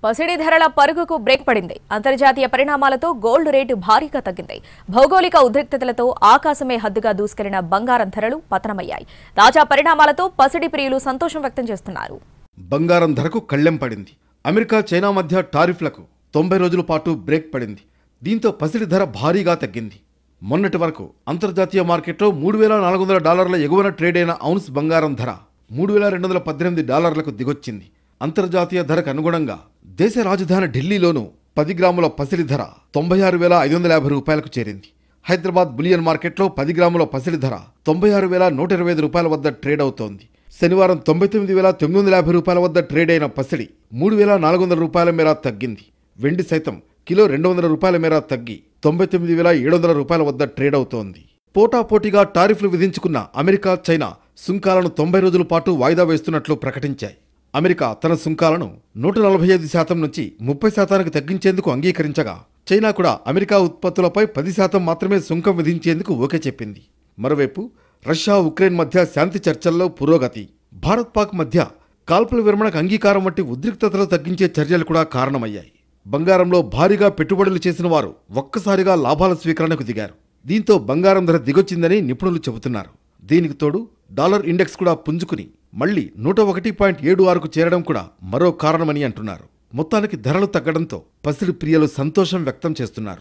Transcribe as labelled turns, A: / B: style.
A: పసిడి ధరల పరుగుకు బ్రేక్ పడింది. అంతర్జాతీయ పరిణామాలతో గోల్డ్ రేటు భారీగా తగ్గింది. భౌగోళిక ఉద్రిక్తతలతో ఆకాశమే హద్దుగా దూసుకెళ్లిన బంగారం ధరలు పతనమయ్యాయి. తాజా పరిణామాలతో పసిడి ప్రియులు సంతోషం వ్యక్తం చేస్తున్నారు.
B: బంగారం ధరకు కళ్లెం పడింది. అమెరికా చైనా మధ్య టారిఫ్లకు 90 రోజుల పాటు బ్రేక్ పడింది. దీంతో పసిడి ధర భారీగా తగ్గింది. మొన్నటి వరకు అంతర్జాతీయ మార్కెట్లో $3,400 ఎగువన ట్రేడ్ అయిన ఔన్స్ బంగారం ధర $3,218 దిగొచ్చింది. అంతర్జాతీయ ధరకు అనుగుణంగా దేశ రాజధాని ఢిల్లీలోనూ 10 గ్రాముల పసిడి ధర $96,550 చేరింది. హైదరాబాద్ బులియన్ మార్కెట్లో 10 గ్రాముల పసిడి ధర $96,125 వద్ద ట్రేడ్ అవుతోంది. శనివారం $99,950 వద్ద ట్రేడ్ అయిన పసిడి $3,400 మేర తగ్గింది. వెండి సైతం కిలో $200 మేర తగ్గి $99,700 వద్ద ట్రేడ్ అవుతోంది. పోటాపోటీగా టారిఫ్లు విధించుకున్న అమెరికా, చైనా సుంకాలను 90 రోజుల పాటు వాయిదా వేస్తున్నట్లు ప్రకటించాయి. అమెరికా తన సుంకాలను 145% నుంచి 30%కి తగ్గించేందుకు అంగీకరించగా, చైనా కూడా అమెరికా ఉత్పత్తులపై 10% మాత్రమే సుంకం విధించేందుకు ఓకే చెప్పింది. మరోవైపు రష్యా, ఉక్రెయిన్ మధ్య శాంతి చర్చల్లో పురోగతి, భారత్ పాక్ మధ్య కాల్పుల విరమణకు అంగీకారం వంటి ఉద్రిక్తతలు తగ్గించే చర్యలు కూడా కారణమయ్యాయి. బంగారంలో భారీగా పెట్టుబడులు చేసిన వారు ఒక్కసారిగా లాభాల స్వీకరణకు దిగారు. దీంతో బంగారం ధర దిగొచ్చిందని నిపుణులు చెబుతున్నారు. దీనికి తోడు డాలర్ ఇండెక్స్ కూడా పుంజుకుని మళ్లీ 101.76కు చేరడం కూడా మరో కారణమని అంటున్నారు. మొత్తానికి ధరలు తగ్గడంతో పసిడి ప్రియులు సంతోషం వ్యక్తం చేస్తున్నారు.